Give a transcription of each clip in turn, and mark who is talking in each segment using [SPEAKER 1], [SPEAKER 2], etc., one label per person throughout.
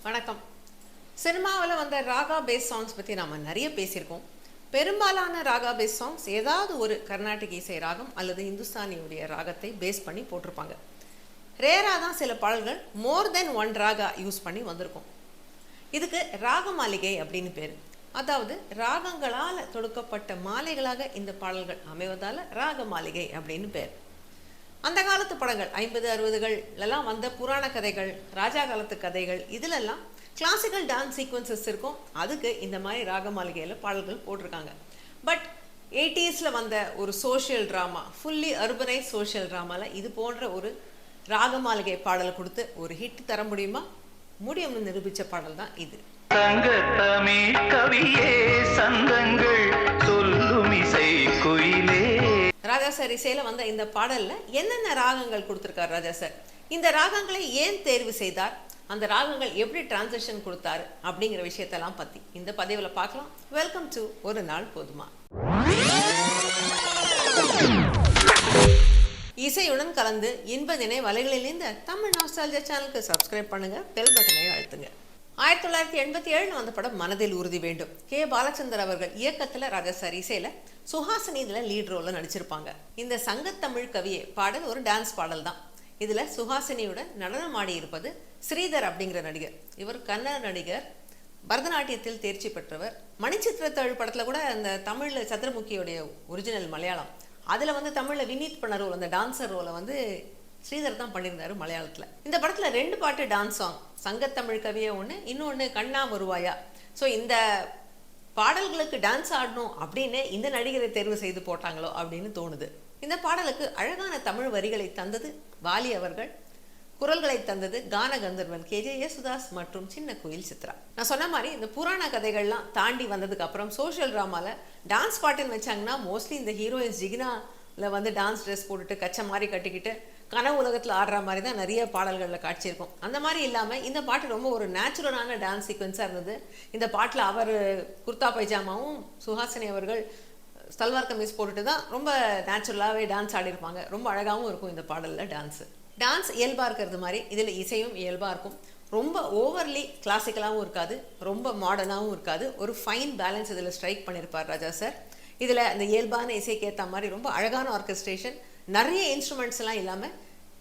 [SPEAKER 1] வணக்கம். சினிமாவில் வந்த ராகா பேஸ் சாங்ஸ் பற்றி நாம் நிறைய பேசியிருக்கோம். பெரும்பாலான ராகா பேஸ் சாங்ஸ் ஏதாவது ஒரு கர்நாடக இசை ராகம் அல்லது இந்துஸ்தானியுடைய ராகத்தை பேஸ் பண்ணி போட்டிருப்பாங்க. ரேராக தான் சில பாடல்கள் மோர் தென் ஒன் ராகா யூஸ் பண்ணி வந்திருக்கும். இதுக்கு ராக மாளிகை அப்படின்னு பேர். அதாவது ராகங்களால் தொடுக்கப்பட்ட மாலைகளாக இந்த பாடல்கள் அமைவதால் ராக மாளிகை அப்படின்னு பேர். அந்த காலத்து படங்கள் 50-60களெல்லாம் வந்த புராண கதைகள், ராஜா காலத்து கதைகள், இதிலெல்லாம் கிளாசிக்கல் டான்ஸ் சீக்வன்சஸ் இருக்கும். அதுக்கு இந்த மாதிரி ராக மாளிகையில் பாடல்கள் போட்டிருக்காங்க. பட் 80s வந்த ஒரு social drama, fully urbanise social ட்ராமாவில் இது போன்ற ஒரு ராக மாளிகை பாடலை கொடுத்து ஒரு ஹிட் தர முடியுமா? முடியும்னு நிரூபித்த பாடல் தான் இது.
[SPEAKER 2] தங்கத்தமிழ் கவியே சந்தங்கள் சொல்லும் இசை குயிலே.
[SPEAKER 1] ராஜா சார் இசையில் வந்த இந்த பாடலில் என்னென்ன ராகங்கள் கொடுத்துருக்கார் ராஜா சார்? இந்த ராகங்களை ஏன் தேர்வு செய்தார்? அந்த ராகங்கள் எப்படி டிரான்சிஷன் கொடுத்தாரு? அப்படிங்கிற விஷயத்தெல்லாம் பற்றி இந்த பதிவில் பார்க்கலாம். வெல்கம் டு ஒரு நாள் போதுமா. இசையுடன் கலந்து இன்ப தினை வலைகளில் இந்த தமிழ் நாஸ்டால்ஜியா சேனலுக்கு சப்ஸ்கிரைப் பண்ணுங்க, பெல் பட்டனை அழுத்துங்க. 1987 வந்த படம் மனதில் உறுதி வேண்டும். கே பாலச்சந்தர் அவர்கள் இயக்கத்தில் ராஜா சார் இசையில் சுஹாசினி இதில் லீட் ரோலில் நடிச்சிருப்பாங்க. இந்த சங்கத்தமிழ் கவியே பாடல் ஒரு டான்ஸ் பாடல் தான். இதில் சுஹாசினியுடன் நடனம் ஆடி இருப்பது ஸ்ரீதர் அப்படிங்கிற நடிகர். இவர் கன்னட நடிகர், பரதநாட்டியத்தில் தேர்ச்சி பெற்றவர். மணிச்சித்திரத்தாழ் படத்தில் கூட அந்த தமிழில் சந்திரமுகியோடைய ஒரிஜினல் மலையாளம், அதில் வந்து தமிழில் வினீத் பண்ண ரோல், அந்த டான்சர் ரோலை வந்து ஸ்ரீதர் தான் பண்ணியிருந்தாரு மலையாளத்தில். இந்த படத்தில் 2 பாட்டு டான்ஸ் சாங், சங்கத்தமிழ் கவியை ஒன்று, இன்னொன்று கண்ணா வருவாயா. ஸோ இந்த பாடல்களுக்கு டான்ஸ் ஆடணும் அப்படின்னு இந்த நடிகரை தேர்வு செய்து போட்டாங்களோ அப்படின்னு தோணுது. இந்த பாடலுக்கு அழகான தமிழ் வரிகளை தந்தது வாலி அவர்கள், குரல்களை தந்தது கான கந்தர்வன் KJ யேசுதாஸ் மற்றும் சின்ன கோயில் சித்ரா. நான் சொன்ன மாதிரி இந்த புராண கதைகள்லாம் தாண்டி வந்ததுக்கு அப்புறம் சோஷியல் ட்ராமாவில் டான்ஸ் பாட்டுன்னு வச்சாங்கன்னா மோஸ்ட்லி இந்த ஹீரோயின்ஸ் ஜிகினாவில் வந்து டான்ஸ் ட்ரெஸ் போட்டுட்டு கச்சை மாதிரி கட்டிக்கிட்டு கனவு உலகத்தில் ஆடுற மாதிரி தான் நிறைய பாடல்களில் காட்சி இருக்கும். அந்த மாதிரி இல்லாமல் இந்த பாட்டு ரொம்ப ஒரு நேச்சுரலான டான்ஸ் சீக்வன்ஸாக இருந்தது. இந்த பாட்டில் அவர் குர்தா பைஜாமாவும் சுஹாசினி அவர்கள் சல்வார் கமீஸ் போட்டுட்டு தான் ரொம்ப நேச்சுரலாகவே டான்ஸ் ஆடிருப்பாங்க. ரொம்ப அழகாகவும் இருக்கும் இந்த பாடலில் டான்ஸு. டான்ஸ் இயல்பாக இருக்கிறது மாதிரி இதில் இசையும் இயல்பாக இருக்கும். ரொம்ப ஓவர்லி கிளாசிக்கலாகவும் இருக்காது, ரொம்ப மாடர்னாகவும் இருக்காது. ஒரு ஃபைன் பேலன்ஸ் இதில் ஸ்ட்ரைக் பண்ணியிருப்பார் ராஜா சார். இதில் இந்த இயல்பான இசைக்கு ஏற்ற மாதிரி ரொம்ப அழகான ஆர்கெஸ்ட்ரேஷன், நிறைய இன்ஸ்ட்ருமெண்ட்ஸ் எல்லாம் இல்லாமல்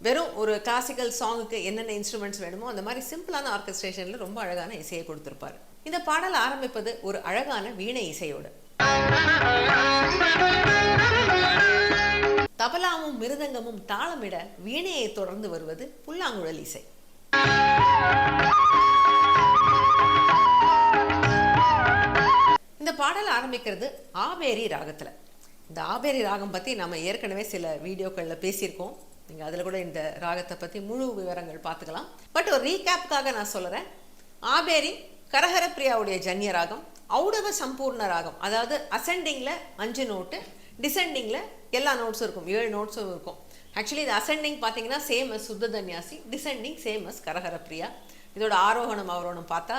[SPEAKER 1] வெறும் ஒரு கிளாசிக்கல் சாங்குக்கு என்னென்ன இன்ஸ்ட்ருமெண்ட்ஸ் வேணுமோ அந்த மாதிரி சிம்பிளான ஆர்கெஸ்ட்ரேஷனில் ரொம்ப அழகான இசையை கொடுத்துருப்பார். இந்த பாடல் ஆரம்பிப்பது ஒரு அழகான வீணை இசையோடு. தபலாவும் மிருதங்கமும் தாளமிட வீணையை தொடர்ந்து வருவது புல்லாங்குழல் இசை. இந்த பாடல் ஆரம்பிக்கிறது ஆபேரி ராகத்தில். இந்த ஆபேரி ராகம் பற்றி நம்ம ஏற்கனவே சில வீடியோக்களில் பேசியிருக்கோம். நீங்கள் அதில் கூட இந்த ராகத்தை பற்றி முழு விவரங்கள் பார்த்துக்கலாம். பட் ஒரு ரீகேப்புக்காக நான் சொல்கிறேன். ஆபேரி கரஹரப்பிரியாவுடைய ஜன்ய ராகம், ஔடவ சம்பூர்ண ராகம். அதாவது அசெண்டிங்கில் 5 நோட்டு, டிசெண்டிங்கில் எல்லா நோட்ஸும் இருக்கும், 7 நோட்ஸும் இருக்கும். ஆக்சுவலி இது அசெண்டிங் பார்த்தீங்கன்னா same as Shuddha Dhanyasi, descending same as Kharaharapriya. இதோட ஆரோகணம் அவரோகணம் பார்த்தா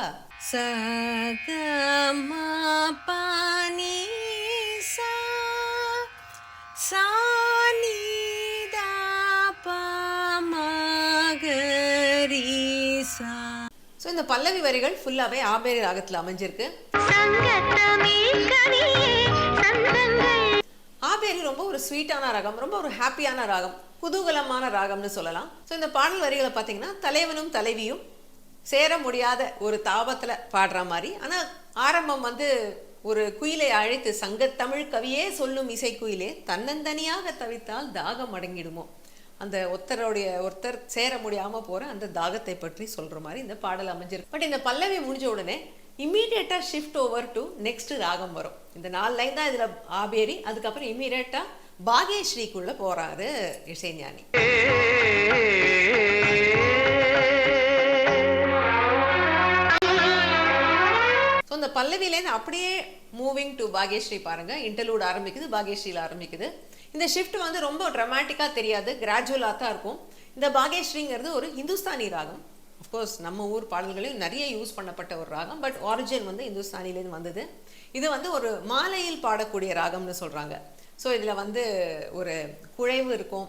[SPEAKER 1] ஸோ இந்த பல்லவி வரிகள் ஃபுல்லாகவே ஆபேரி ராகத்தில் அமைஞ்சிருக்கு. ஆபேரி ரொம்ப ஒரு ஸ்வீட்டான ராகம், ரொம்ப ஒரு ஹாப்பியான ராகம், குதூகலமான ராகம்னு சொல்லலாம். ஸோ இந்த பாடல் வரிகளை பார்த்தீங்கன்னா தலைவனும் தலைவியும் சேர முடியாத ஒரு தாபத்தில் பாடுற மாதிரி. ஆனால் ஆரம்பம் வந்து ஒரு குயிலை அழைத்து சங்கத்தமிழ் கவியே சொல்லும் இசை குயிலே தன்னந்தனியாக தவித்தால் தாகம் அடங்கிடுமோ, அந்த ஒருத்தர் சேர முடியாமல் போகிற அந்த தாகத்தை பற்றி சொல்கிற மாதிரி இந்த பாடல் அமைஞ்சிருக்கு. பட் இந்த பல்லவி முடிஞ்ச உடனே இம்மீடியட்டாக ஷிஃப்ட் ஓவர் டு நெக்ஸ்ட் ராகம் வரும். இந்த 4 லைன் தான் இதில் ஆபேரி. அதுக்கப்புறம் இம்மீடியட்டாக பாக்யஸ்ரீக்குள்ளே போகிறாரு இசைஞானி. ஸோ இந்த பல்லவியிலேருந்து அப்படியே மூவிங் டு பாக்யஸ்ரீ பாருங்கள். இன்டர்லூட் ஆரம்பிக்குது, பாக்யஸ்ரீயில் ஆரம்பிக்குது. இந்த ஷிஃப்ட் வந்து ரொம்ப ட்ராமாட்டிக்காக தெரியாது, கிராஜுவலாக தான் இருக்கும். இந்த பாக்யஸ்ரீங்கிறது ஒரு இந்துஸ்தானி ராகம். அஃப்கோர்ஸ் நம்ம ஊர் பாடல்களையும் நிறைய யூஸ் பண்ணப்பட்ட ஒரு ராகம். பட் ஆரிஜின் வந்து இந்துஸ்தானிலேருந்து வந்தது. இது வந்து ஒரு மாலையில் பாடக்கூடிய ராகம்னு சொல்கிறாங்க. ஸோ இதில் வந்து ஒரு குழைவு இருக்கும்,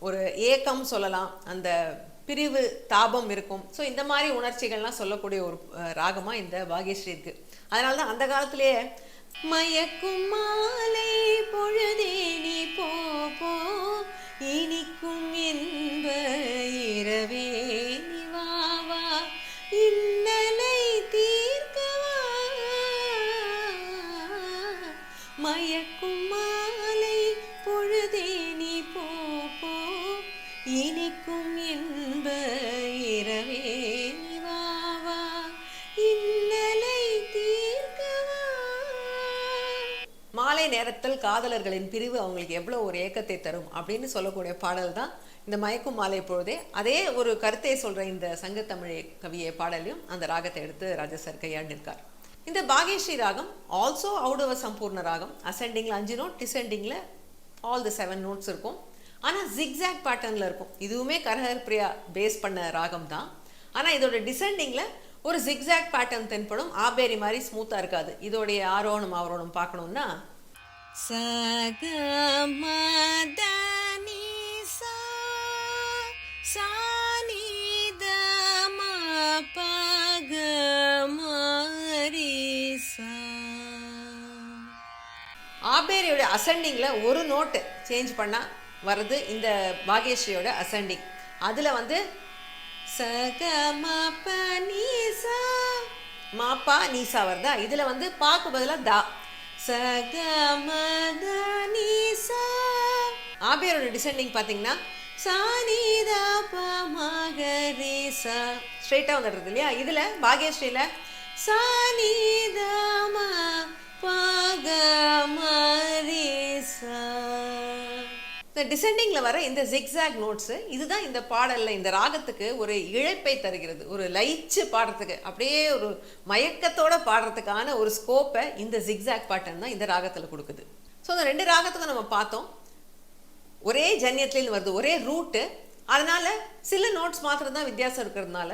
[SPEAKER 1] ஒரு ஏக்கம் சொல்லலாம். அந்த பிரிவு தாபம் இருக்கும். ஸோ இந்த மாதிரி உணர்ச்சிகள்லாம் சொல்லக்கூடிய ஒரு ராகமாக இந்த பாக்யஸ்ரீ இருக்கு. அதனால தான் அந்த காலத்திலேயே மயக்கும் மாலை பொழுதே நீ போ போ, இனிக்கும் என்ப இரவே நீ வா வா, இன்னலை தீர்க்கவா, மயக்கும் மாலை பொழுதே நீ போ போ, இனிக்கும் என்ப இரவே நீ வா வா, இன்னலை தீர்க்கவா. மாலை நேரத்தில் காதலர்களின் பிரிவு அவங்களுக்கு எவ்வளோ ஒரு ஏக்கத்தை தரும் அப்படின்னு சொல்லக்கூடிய பாடல் தான் இந்த மயக்கும் மாலை பொழுதே. அதே ஒரு கருத்தை சொல்ற இந்த சங்கத்தமிழ் கவியை பாடலையும் அந்த ராகத்தை எடுத்து ராஜாசார் கையாண்டிருக்கார். இந்த பாக்யஸ்ரீ ராகம் ஆல்சோ ஔடவ சம்பூர்ண ராகம். அசெண்டிங்கில் 5 நோட், டிசெண்டிங்கில் ஆல் தி 7 நோட்ஸ் இருக்கும். ஆனால் ஜிக்ஸாக் பேட்டர்னில் இருக்கும். இதுவுமே கரஹர் பிரியா பேஸ் பண்ண ராகம் தான். ஆனால் இதோட டிசெண்டிங்கில் ஒரு ஜிக்ஸாக் பேட்டர்ன் தென்படும். ஆபேரி மாதிரி ஸ்மூத்தாக இருக்காது. இதோடைய ஆரோணம் அவரோணம் பார்க்கணும்னா ஆபேரியோட அசெண்டிங்ல ஒரு நோட்டு சேஞ்ச் பண்ணா வருது இந்த பாக்யஸ்ரீயோட அசெண்டிங். அதுல வந்து மாப்பா நீசா வருதா, இதுல வந்து பாக்கு பதிலா தா, சகமதனிசா. ஆபேரோட டிசெண்டிங் பாத்தீங்கன்னா சானிதா பமகரிசா ஸ்ட்ரைட்டா வந்துடுறது இல்லையா. இதுல பாக்யஸ்ரீல சானிதா பகமரிசா. இந்த டிசெண்டிங்ல வர இந்த ஜிக்ஸாக் நோட்ஸ் இதுதான் இந்த பாடல்ல இந்த ராகத்துக்கு ஒரு இழைப்பை தருகிறது. ஒரு லயிச்சு பாடுறதுக்கு, அப்படியே ஒரு மயக்கத்தோட பாடுறதுக்கான ஒரு ஸ்கோப்பை இந்த ஜிக்ஸாக் பேட்டர்ன் தான் இந்த ராகத்துல கொடுக்குது. ஸோ அந்த 2 ராகத்துக்கும் நம்ம பார்த்தோம், ஒரே ஜன்யத்திலேருந்து வருது, ஒரே ரூட்டு. அதனால சில நோட்ஸ் மாத்திரம் தான் வித்தியாசம் இருக்கிறதுனால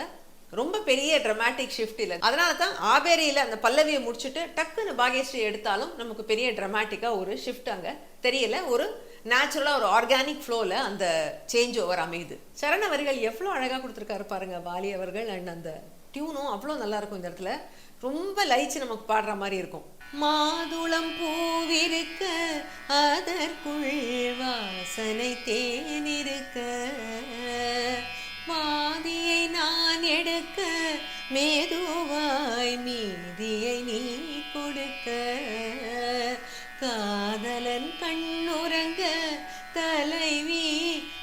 [SPEAKER 1] ரொம்ப பெரிய ட்ராமாட்டிக் ஷிஃப்ட் இல்லை. அதனால தான் ஆபேரியில் அந்த பல்லவியை முடிச்சுட்டு டக்குன்னு பாக்யஸ்ரீ எடுத்தாலும் நமக்கு பெரிய ட்ராமாட்டிக்காக ஒரு ஷிஃப்ட் அங்கே தெரியல. ஒரு நேச்சுரலாக ஒரு ஆர்கானிக் ஃப்ளோவில் அந்த சேஞ்ச் ஓவர் அமையுது. சரண வரிகள் எவ்வளோ அழகாக கொடுத்துருக்காரு பாருங்க வாலி அவர்கள். அண்ட் அந்த டியூனும் அவ்வளோ நல்லா இருக்கும். இந்த இடத்துல ரொம்ப லயிச்சு நமக்கு பாடுற மாதிரி இருக்கும். மாதுளம் பூவிருக்க அதற்குள் வாசனை தேனிருக்க, மாதியை நான் எடுக்க மேதுவாய் மீதியை நீ கொடுக்க, காதலன் கண்ணுறங்க தலைவி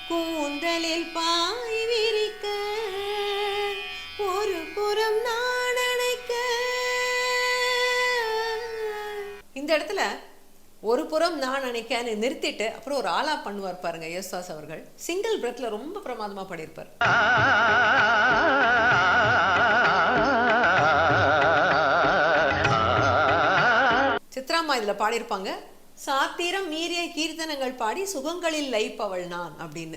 [SPEAKER 1] கூந்தலில் பாய் விரிக்க, ஒரு புறம் நான் அணைக்க. இந்த இடத்துல ஒரு புறம் நான் நினைக்கன்னு நிறுத்திட்டு அப்புறம் ஒரு ஆலா பண்ணுவார் பாருங்க யேசுதாஸ் அவர்கள். சிங்கிள் பிரெத்ல ரொம்ப பிரமாதமா பாடியிருப்பார். சித்ராமா இதுல பாடியிருப்பாங்க, சாத்திரம் மீறிய கீர்த்தனங்கள் பாடி சுகங்களில் லயிப்பவள் நான் அப்படின்னு.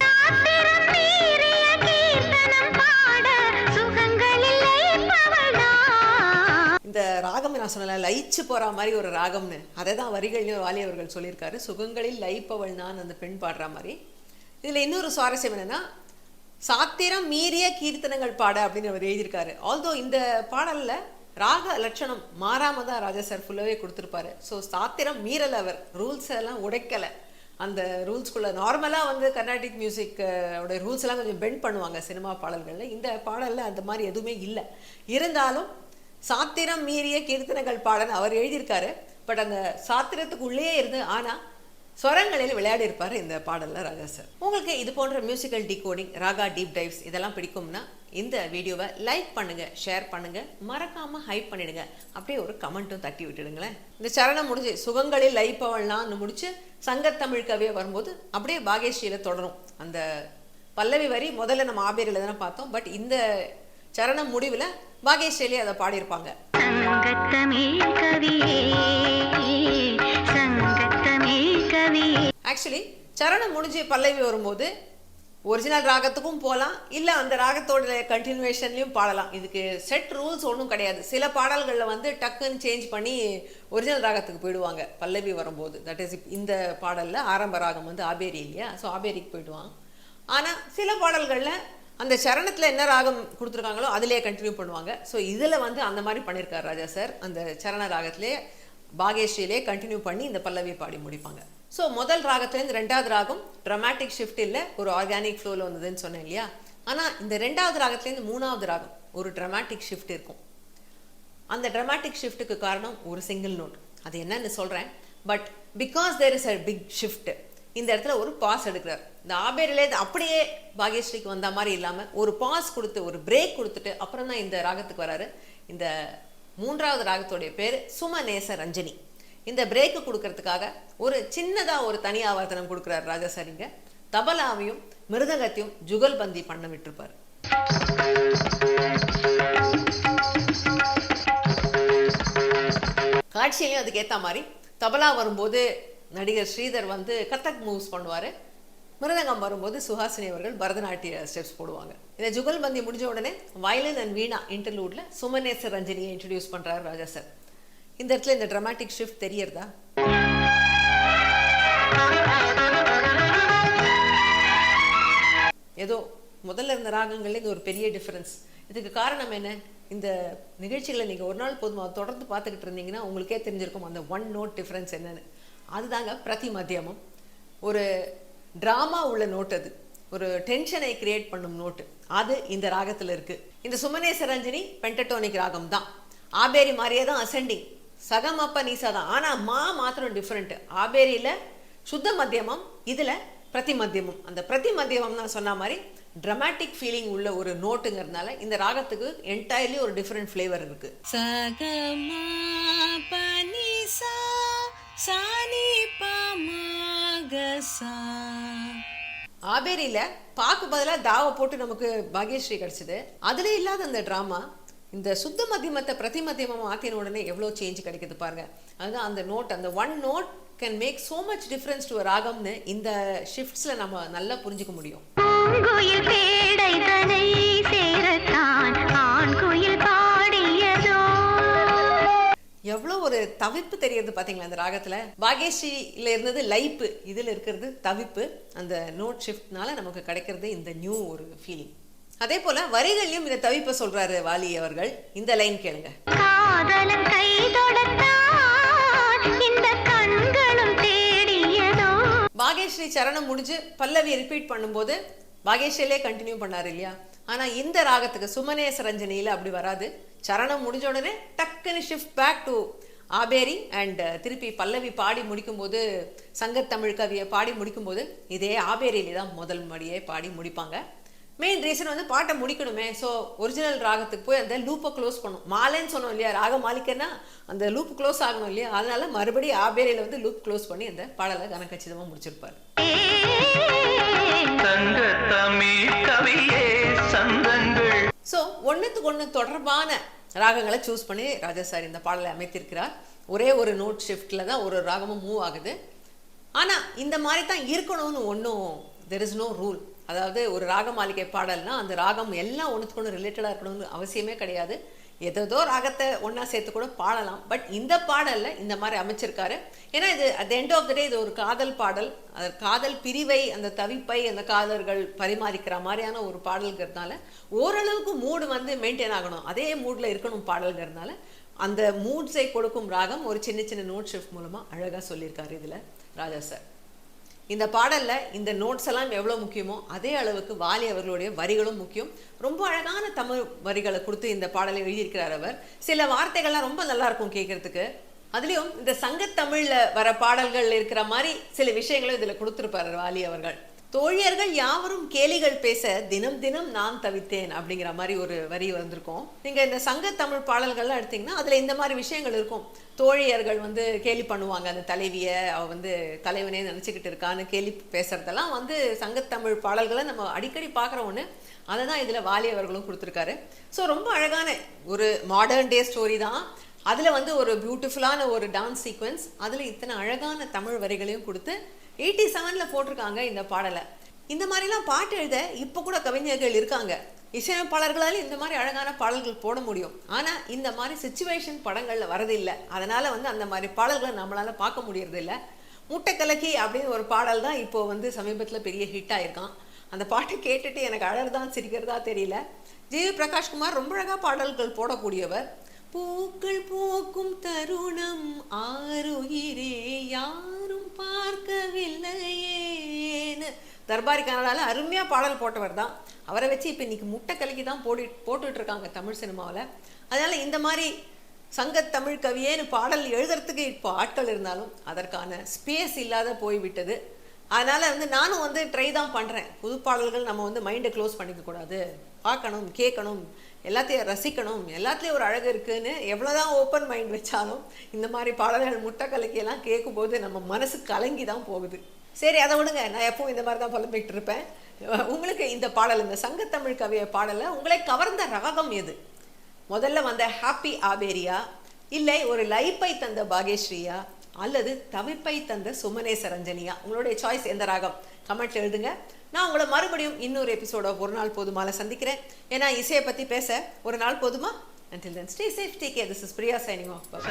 [SPEAKER 1] இந்த ராகம் நான் சொன்ன லயிச்சு போற மாதிரி ஒரு ராகம்னு, அதை தான் வரிகள்லையும் வாலி அவர்கள் சொல்லியிருக்காரு. சுகங்களில் லயிப்பவள் நான் அந்த பெண் பாடுற மாதிரி. இதுல இன்னொரு சுவாரஸ்யம் என்னன்னா, சாத்திரம் மீறிய கீர்த்தனங்கள் பாட அப்படின்னு அவர் எழுதியிருக்காரு. ஆல்தோ இந்த பாடல்ல ராக லட்சணம் மாறாம தான் ராஜா சார் ஃபுல்லாவே கொடுத்துருப்பாரு. ஸோ சாத்திரம் மீறல், அவர் ரூல்ஸ் எல்லாம் உடைக்கலை. அந்த ரூல்ஸ்குள்ள நார்மலாக வந்து கர்நாடிக் மியூசிக் உடைய ரூல்ஸ் எல்லாம் கொஞ்சம் பெண்ட் பண்ணுவாங்க சினிமா பாடல்களில். இந்த பாடலில் அந்த மாதிரி எதுவுமே இல்லை. இருந்தாலும் சாத்திரம் மீறிய கீர்த்தனைகள் பாடன்னு அவர் எழுதியிருக்காரு. பட் அந்த சாத்திரத்துக்குள்ளேயே இருந்து ஆனால் ஸ்வரங்களில் விளையாடி இருப்பார் இந்த பாடலில் ராஜா சார். உங்களுக்கு இது போன்ற musical decoding, raga deep dives இதெல்லாம் பிடிக்கும்னா இந்த வீடியோவை லைக் பண்ணுங்க, ஷேர் பண்ணுங்க, மறக்காம ஹைப் பண்ணிடுங்க, அப்படியே ஒரு கமெண்ட்டும் தட்டி விட்டுடுங்களேன். இந்த சரணம் முடிஞ்சு சுகங்களில் லைப்பவள்லாம் முடிச்சு சங்கத்தமிழ் கவியை வரும்போது அப்படியே பாக்யஸ்ரீல தொடரும். அந்த பல்லவி வரி முதல்ல நம்ம ஆபேரியில் தானே பார்த்தோம். பட் இந்த சரணம் முடிவில் பாக்யஸ்ரீலே அதை பாடியிருப்பாங்க. ஆக்சுவலி சரணம் முடிஞ்சு பல்லவி வரும்போது ஒரிஜினல் ராகத்துக்கும் போகலாம், இல்லை அந்த ராகத்தோட கண்டினியூவேஷன்லையும் பாடலாம். இதுக்கு செட் ரூல்ஸ் ஒன்றும் கிடையாது. சில பாடல்களில் வந்து டக்குன்னு சேஞ்ச் பண்ணி ஒரிஜினல் ராகத்துக்கு போயிடுவாங்க பல்லவி வரும்போது. தட் இஸ் இந்த பாடலில் ஆரம்ப ராகம் வந்து ஆபேரி இல்லையா, ஸோ ஆபேரிக்கு போயிடுவாங்க. ஆனால் சில பாடல்களில் அந்த சரணத்தில் என்ன ராகம் கொடுத்துருக்காங்களோ அதிலே கண்டினியூ பண்ணுவாங்க. ஸோ இதில் வந்து அந்த மாதிரி பண்ணியிருக்கார் ராஜா சார். அந்த சரண ராகத்திலே பாகேஸ்ரீலே கண்டினியூ பண்ணி இந்த பல்லவி பாடி முடிப்பாங்க. ஸோ முதல் ராகத்துலேருந்து ரெண்டாவது ராகம் ட்ரமாட்டிக் ஷிஃப்ட் இல்லை, ஒரு ஆர்கானிக் ஃப்ளோவில் வந்ததுன்னு சொன்னேன் இல்லையா. ஆனால் இந்த ரெண்டாவது ராகத்துலேருந்து மூணாவது ராகம் ஒரு ட்ரமாட்டிக் ஷிஃப்ட் இருக்கும். அந்த ட்ரமாட்டிக் ஷிஃப்ட்டுக்கு காரணம் ஒரு சிங்கிள் நோட். அது என்னன்னு சொல்கிறேன். But because there is a big shift, இந்த இடத்துல ஒரு பாஸ் எடுக்கிறார். இந்த ஆபேரிலே அப்படியே பாகேஸ்ரீக்கு வந்த மாதிரி இல்லாமல் ஒரு பாஸ் கொடுத்து ஒரு பிரேக் கொடுத்துட்டு அப்புறம் தான் இந்த ராகத்துக்கு வராரு. இந்த மூன்றாவது ராகத்தோடைய பேர் சுமநேச ரஞ்சனி. இந்த பிரேக்கு கொடுக்கறதுக்காக ஒரு சின்னதாக ஒரு தனி ஆவர்த்தனம் கொடுக்குறாரு ராஜா சார். இங்கே தபலாவையும் மிருதங்கத்தையும் ஜுகல்பந்தி பண்ண விட்டுருப்பார். காட்சியிலையும் அதுக்கு ஏற்ற மாதிரி தபலா வரும்போது நடிகர் ஸ்ரீதர் வந்து கத்தக் மூவ்ஸ் பண்ணுவார். மிருதங்கம் வரும்போது சுஹாசினி அவர்கள் பரதநாட்டிய ஸ்டெப்ஸ் போடுவாங்க. இந்த ஜுகல்பந்தி முடிஞ்ச உடனே வயலின் அண்ட் வீணா இன்டர்லூடில் சுமநேச ரஞ்சனியை இன்ட்ரடியூஸ் பண்ணுறாரு ராஜா சார். இந்த இடத்துல இந்த ட்ரமாட்டிக் ஷிஃப்ட் தெரியறதா? ஏதோ முதல்ல இருந்த ராகங்கள்ல இது ஒரு பெரிய டிஃபரன்ஸ். இதுக்கு காரணம் என்ன? இந்த நிகழ்ச்சிகளை நீங்கள் ஒரு நாள் போதுமா தொடர்ந்து பார்த்துக்கிட்டு இருந்தீங்கன்னா உங்களுக்கே தெரிஞ்சிருக்கும் அந்த ஒன் நோட் டிஃப்ரென்ஸ் என்னன்னு. அதுதாங்க பிரதி மத்தியமம். ஒரு ட்ராமா உள்ள நோட், அது ஒரு டென்ஷனை கிரியேட் பண்ணும் நோட்டு, அது இந்த ராகத்தில் இருக்குது. இந்த சுமநேச ரஞ்சனி பென்டடோனிக் ராகம் தான். ஆபேரி மாதிரியே தான் அசெண்டிங், சகமப்ப நீசா தான். ஆனால் மாத்திரம் டிஃப்ரெண்ட்டு. ஆபேரியில் சுத்த மத்தியமம், இதில் பிரதி மத்தியமம். அந்த பிரதி மத்தியமம் தான் சொன்ன மாதிரி ட்ரமாட்டிக் ஃபீலிங் உள்ள ஒரு நோட்டுங்கிறதுனால இந்த ராகத்துக்கு என்டையர்லி ஒரு டிஃப்ரெண்ட் ஃப்ளேவர் இருக்கு. ஆபேரியில பாக்கு பதிலாக தாவை போட்டு நமக்கு பாக்யஸ்ரீ கிடைச்சது. அதுல இல்லாத அந்த டிராமா இந்த சுத்த மத்தியமத்தை பிரதி மத்தியமாக மாற்றின உடனே எவ்வளோ சேஞ்ச் கிடைக்குது பாருங்க. அதுதான் அந்த நோட், அந்த one note can make so much difference to ராகம்னு இந்த ஷிஃப்ட்ஸில் நம்ம நல்லா புரிஞ்சுக்க முடியும். எவ்வளோ ஒரு தவிப்பு தெரியுது பார்த்தீங்களா அந்த ராகத்தில். பாகேஸ்ரீல இருந்தது லைப்பு, இதில் இருக்கிறது தவிப்பு. அந்த நோட் ஷிஃப்ட்னால நமக்கு கிடைக்கிறது இந்த நியூ ஒரு ஃபீலிங். அதே போல வரிகளையும் இந்த தவிப்பை சொல்றாரு வாலி அவர்கள். இந்த லைன் கேளுங்க. பாகேஸ்ரீ சரணம் முடிஞ்சு பல்லவியை ரிப்பீட் பண்ணும்போது பாகேஸ்ரீலே கண்டினியூ பண்ணாரு இல்லையா. ஆனா இந்த ராகத்துக்கு சுமநேச ரஞ்சனியில அப்படி வராது. சரணம் முடிஞ்ச உடனே டக்குன்னு shift back to Abheri and திருப்பி பல்லவி பாடி முடிக்கும்போது, சங்கத்தமிழ் கவியை பாடி முடிக்கும்போது இதே ஆபேரியிலே தான் முதல் மடியே பாடி முடிப்பாங்க. மெயின் ரீசன் வந்து பாட்டை முடிக்கணுமே. ஸோ ஒரிஜினல் ராகத்துக்கு போய் அந்த லூப்பை க்ளோஸ் பண்ணும். மாலைன்னு சொன்னோம் இல்லையா, ராக மாலிக்கன்னா அந்த லூப் க்ளோஸ் ஆகணும் இல்லையா. அதனால மறுபடியும் ஆபேரியில் வந்து லூப் க்ளோஸ் பண்ணி அந்த பாடலை கனக்கச்சிதமாக முடிச்சிருப்பார். ஸோ ஒன்றுத்துக்கு ஒன்று தொடர்பான ராகங்களை சூஸ் பண்ணி ராஜா சார் இந்த பாடலை அமைத்திருக்கிறார். ஒரே ஒரு நோட் ஷிஃப்டில் தான் ஒரு ராகமும் மூவ் ஆகுது. ஆனால் இந்த மாதிரி தான் இருக்கணும்னு ஒன்றும் தெர் இஸ் நோ ரூல். அதாவது ஒரு ராக மாளிகை பாடல்னா அந்த ராகம் எல்லாம் ஒன்றுத்துக்கு ஒன்று ரிலேட்டடாக இருக்கணும்னு அவசியமே கிடையாது. ஏதோ ராகத்தை ஒன்றா சேர்த்து கூட பாடலாம். பட் இந்த பாடலில் இந்த மாதிரி அமைச்சிருக்காரு. ஏன்னா இது at the end of the day இது ஒரு காதல் பாடல். அது காதல் பிரிவை, அந்த தவிப்பை அந்த காதலர்கள் பரிமாறிக்கிற மாதிரியான ஒரு பாடல்கிறதுனால ஓரளவுக்கு மூடு வந்து மெயின்டைன் ஆகணும், அதே மூடில் இருக்கணும் பாடல்கிறதுனால அந்த மூட்ஸை கொடுக்கும் ராகம் ஒரு சின்ன சின்ன நோட் ஷிஃப்ட் மூலமாக அழகாக சொல்லியிருக்காரு இதில் ராஜா சார். இந்த பாடலில் இந்த நோட்ஸ் எல்லாம் எவ்வளோ முக்கியமோ அதே அளவுக்கு வாலி அவர்களுடைய வரிகளும் முக்கியம். ரொம்ப அழகான தமிழ் வரிகளை கொடுத்து இந்த பாடலை எழுதியிருக்கிறார் அவர். சில வார்த்தைகள்லாம் ரொம்ப நல்லா இருக்கும் கேட்கறதுக்கு. அதுலேயும் இந்த சங்கத்தமிழில் வர பாடல்கள் இருக்கிற மாதிரி சில விஷயங்களும் இதில் கொடுத்துருப்பார் வாலி அவர்கள். தோழியர்கள் யாவரும் கேலிகள் பேச தினம் தினம் நான் தவித்தேன் அப்படிங்கிற மாதிரி ஒரு வரி வந்திருக்கும். நீங்கள் இந்த சங்கத்தமிழ் பாடல்கள்லாம் எடுத்திங்கன்னா அதில் இந்த மாதிரி விஷயங்கள் இருக்கும். தோழியர்கள் வந்து கேலி பண்ணுவாங்க, அந்த தலைவியை அவள் வந்து தலைவனே நினச்சிக்கிட்டு இருக்கான்னு கேலி பேசுகிறதெல்லாம் வந்து சங்கத்தமிழ் பாடல்களை நம்ம அடிக்கடி பார்க்குற ஒன்று. அதை தான் இதில் வாலி அவர்களும் கொடுத்துருக்காரு. ஸோ ரொம்ப அழகான ஒரு மாடர்ன் டே ஸ்டோரி தான். அதில் வந்து ஒரு பியூட்டிஃபுல்லான ஒரு டான்ஸ் சீக்வன்ஸ், அதில் இத்தனை அழகான தமிழ் வரிகளையும் கொடுத்து 87 போட்டிருக்காங்க இந்த பாடலை. இந்த மாதிரிலாம் பாட்டு எழுத இப்போ கூட கவிஞர்கள் இருக்காங்க. இசையமைப்பாளர்களால் இந்த மாதிரி அழகான பாடல்கள் போட முடியும். ஆனால் இந்த மாதிரி சிச்சுவேஷன் படங்களில் வரதில்லை. அதனால் வந்து அந்த மாதிரி பாடல்களை நம்மளால் பார்க்க முடியறதில்லை. முட்டை கலக்கி அப்படின்னு ஒரு பாடல் தான் இப்போது வந்து சமீபத்தில் பெரிய ஹிட் ஆகிருக்கான். அந்த பாட்டை கேட்டுட்டு எனக்கு அழறதான் சிரிக்கிறதா தெரியல. ஜிவி பிரகாஷ்குமார் ரொம்ப அழகாக பாடல்கள் போடக்கூடியவர். பூக்கள் பூக்கும் தருணம் ஆருயிரே யாரும் பார்க்கவில்லையேன்னு தர்பாரி கனடாவில் அருமையாக பாடல் போட்டவர் தான். அவரை வச்சு இப்போ இன்னைக்கு முட்டை கலக்கி தான் போட்டுட்டு இருக்காங்க தமிழ் சினிமாவில். அதனால் இந்த மாதிரி சங்கத்தமிழ் கவியேன்னு பாடல் எழுதுறதுக்கு இப்போ ஆட்கள் இருந்தாலும் அதற்கான ஸ்பேஸ் இல்லாத போய்விட்டது. அதனால் நானும் ட்ரை தான் பண்ணுறேன். புது பாடல்கள் நம்ம மைண்டை க்ளோஸ் பண்ணிக்கக்கூடாது, பார்க்கணும், கேட்கணும், எல்லாத்தையும் ரசிக்கணும், எல்லாத்துலேயும் ஒரு அழகு இருக்குதுன்னு எவ்வளோதான் ஓப்பன் மைண்ட் வச்சாலும் இந்த மாதிரி பாடல்கள் முட்டை கலக்கியெல்லாம் கேட்கும்போது நம்ம மனசு கலங்கி தான் போகுது. சரி, அதை விடுங்க, நான் எப்பவும் இந்த மாதிரி தான் புலம்பிக்கிட்டு இருப்பேன். உங்களுக்கு இந்த பாடல், இந்த சங்கத்தமிழ் கவிய பாடலை உங்களை கவர்ந்த ராகம் எது? முதல்ல வந்த ஹாப்பி ஆபேரியா, இல்லை ஒரு லைப்பை தந்த பாகேஸ்ரீயா, அல்லது தவிப்பை தந்த சுமனேச ரஞ்சனியா? உங்களுடைய சாய்ஸ் எந்த ராகம்? கமெண்ட்ல எழுதுங்க. நான் உங்களை மறுபடியும் இன்னொரு எபிசோட ஒரு நாள் போதுமால சந்திக்கிறேன். ஏன்னா இசையை பற்றி பேச ஒரு நாள் போதுமா? Until then, stay safe, take care. This is Priya signing off. Bye.